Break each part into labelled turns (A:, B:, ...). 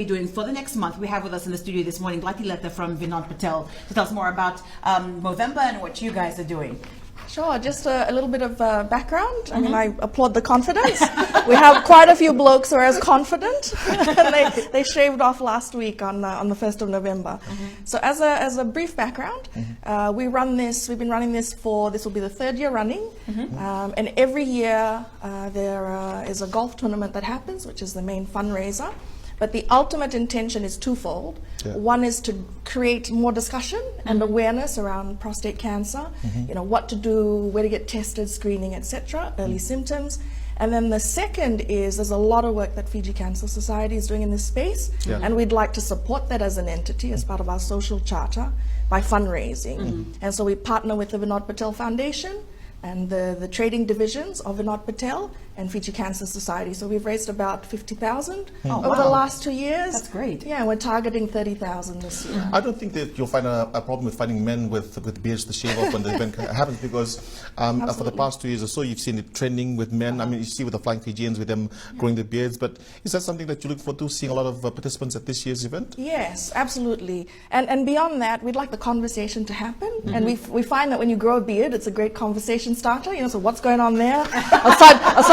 A: Doing for the next month. We have with us in the studio this morning Lati from Vinod Patel to tell us more about Movember and what you guys are doing.
B: Sure, just a little bit of background. I mean, I applaud the confidence. We have quite a few blokes who are as confident, and they shaved off last week on the 1st of November. So as a brief background, we've been running this will be the 3rd year running, and every year there is a golf tournament that happens, which is the main fundraiser. But the ultimate intention is twofold. Yeah. One is to create more discussion and awareness around prostate cancer, you know, what to do, where to get tested, screening, etc., early symptoms. And then the second is there's a lot of work that Fiji Cancer Society is doing in this space, and we'd like to support that as an entity as part of our social charter by fundraising. And so we partner with the Vinod Patel Foundation and the trading divisions of Vinod Patel and Fiji Cancer Society. So we've raised about 50,000 over the last 2 years.
A: That's great.
B: Yeah, we're targeting 30,000 this year.
C: I don't think that you'll find a problem with finding men with beards to shave off when the event happens, because for the past 2 years or so, you've seen it trending with men. I mean, you see with the Flying Fijians, with them growing their beards. But is that something that you look forward to, seeing a lot of participants at this year's event? Yes,
B: absolutely. And beyond that, we'd like the conversation to happen. And we find that when you grow a beard, it's a great conversation starter. You know, so what's going on there?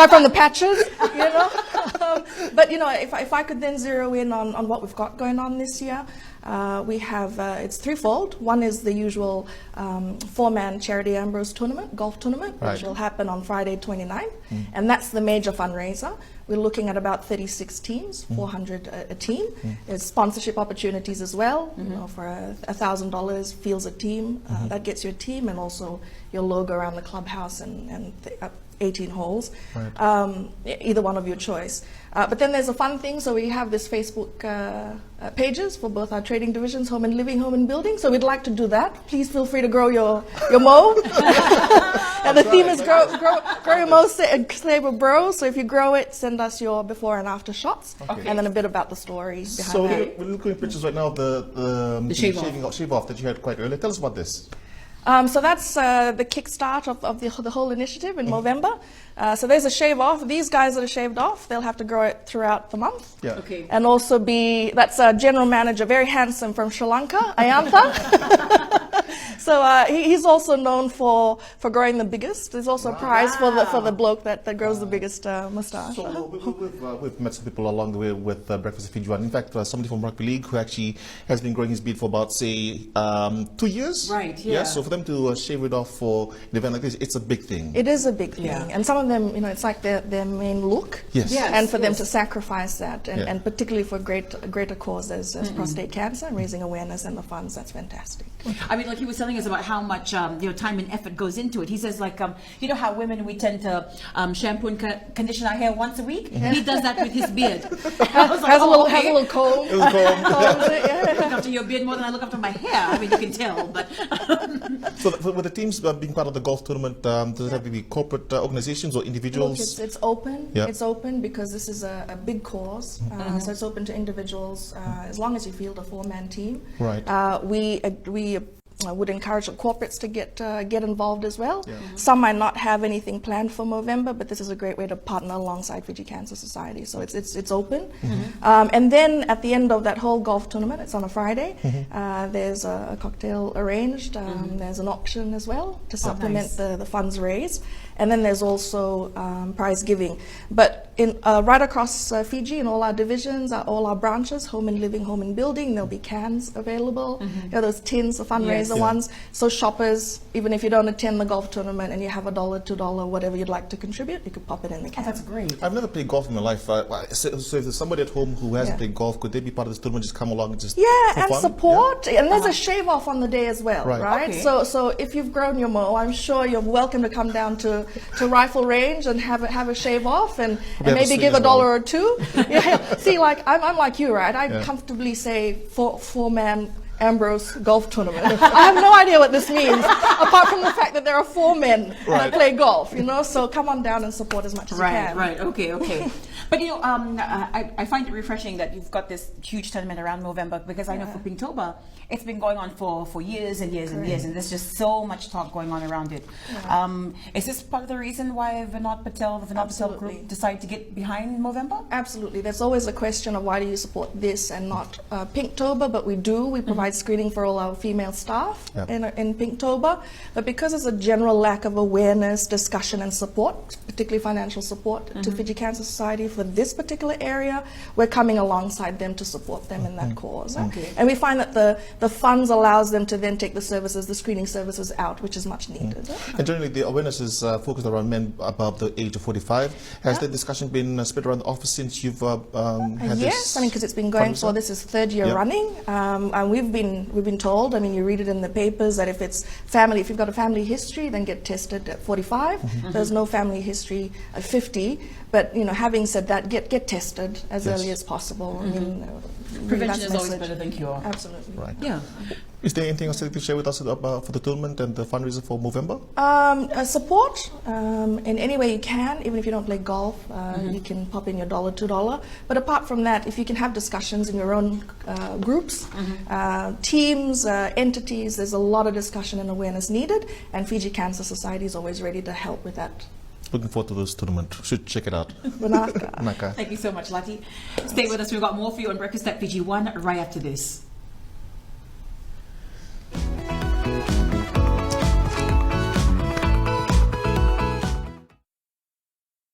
B: aside from the patches, you know. But you know, if I could then zero in on what we've got going on this year, we have it's threefold. One is the usual 4-man Charity Ambrose tournament, golf tournament, which will happen on Friday 29th, and that's the major fundraiser. We're looking at about 36 teams, 400 a team. There's sponsorship opportunities as well. You know, for $1,000 fields a team, that gets you a team, and also your logo around the clubhouse and 18 holes, either one of your choice. But then there's a fun thing, so we have this Facebook pages for both our trading divisions, home and living, home and building. So we'd like to do that. Please feel free to grow your mo. And the theme is grow your mo, save a bro. So if you grow it, send us your before and after shots, and then a bit about the story behind that.
C: So we're looking at pictures right now of the shave off that you had quite earlier. Tell us about this.
B: So that's the kickstart of the whole initiative in Movember. So there's a shave off. These guys that are shaved off, they'll have to grow it throughout the month.
C: Yeah.
A: Okay.
B: And also that's a general manager, very handsome, from Sri Lanka, Ayantha. So he's also known for growing the biggest. There's also a prize for the bloke that grows the biggest moustache.
C: So we've met some people along the way with Breakfast at Fiji One. In fact, somebody from Rugby League who actually has been growing his beard for about, say, 2 years.
A: Right, yeah.
C: So for them to shave it off for an event like this, it's a big thing.
B: It is a big thing. And some of them, you know, it's like their main look.
C: Yes.
B: And for them to sacrifice that, and particularly for greater cause as prostate cancer and raising awareness and the funds, that's fantastic.
A: I mean, like he was telling us about how much time and effort goes into it. He says, like, you know how women, we tend to shampoo and condition our hair once a week? He does that with his beard.
B: Has a little comb.
C: Look
A: after your beard more than I look after my hair. I mean, you can tell, but...
C: So with the teams being part of the golf tournament, does it have to be corporate organizations or individuals?
B: Look, it's open.
C: Yeah.
B: It's open because this is a big cause. So it's open to individuals as long as you field a 4-man team.
C: Right.
B: We would encourage the corporates to get involved as well. Some might not have anything planned for Movember, but this is a great way to partner alongside Fiji Cancer Society. So it's open. And then at the end of that whole golf tournament, it's on a Friday, there's a cocktail arranged. There's an auction as well to supplement the funds raised. And then there's also prize giving. But right across Fiji, in all our divisions, all our branches, home and living, home and building, there'll be cans available. You know, those tins, the fundraiser ones. So shoppers, even if you don't attend the golf tournament and you have $1, $2, whatever you'd like to contribute, you could pop it in the can.
A: That's great.
C: I've never played golf in my life. So if there's somebody at home who hasn't played golf, could they be part of this tournament? Just come along and just
B: and
C: fun?
B: support. And there's a shave off on the day as well, right?
A: Okay.
B: So if you've grown your mo, I'm sure you're welcome to come down to Rifle Range and have a shave off and maybe give $1 or $2. See, like I'm like you, right? I'd comfortably say 4-man Ambrose golf tournament. I have no idea what this means, apart from the fact that there are 4 men that play golf, you know, so come on down and support as much as you can.
A: Right, okay. But you know, I find it refreshing that you've got this huge tournament around Movember, because I know for Pinktober, it's been going on for years and years and years, and there's just so much talk going on around it. Is this part of the reason why Vinod Patel, the Vinod Patel group, decided to get behind Movember?
B: Absolutely. There's always a question of why do you support this and not Pinktober, but we do. We provide screening for all our female staff in Pinktober, but because there's a general lack of awareness, discussion and support, particularly financial support to Fiji Cancer Society for this particular area, we're coming alongside them to support them in that cause. And we find that the funds allows them to then take the services, the screening services out, which is much needed.
C: And generally the awareness is focused around men above the age of 45. Has the discussion been spread around the office since you've had this?
B: Yes, I mean, because it's been going for, this is 3rd year running, and we've been told, I mean, you read it in the papers, that if it's family, if you've got a family history, then get tested at 45. There's no family history at 50, but you know, having said that, get tested as early as possible. I mean,
A: prevention is always better than cure.
B: Absolutely.
C: Right.
A: Yeah.
C: Is there anything else that you can share with us about for the tournament and the fundraiser for Movember?
B: Support in any way you can, even if you don't play golf, you can pop in your $1, $2. But apart from that, if you can have discussions in your own groups, teams, entities, there's a lot of discussion and awareness needed, and Fiji Cancer Society is always ready to help with that.
C: Looking forward to this tournament. Should check it out.
B: Naka.
A: Thank you so much, Lati. Stay with us. We've got more for you on Breakfast at Fiji 1 right after this.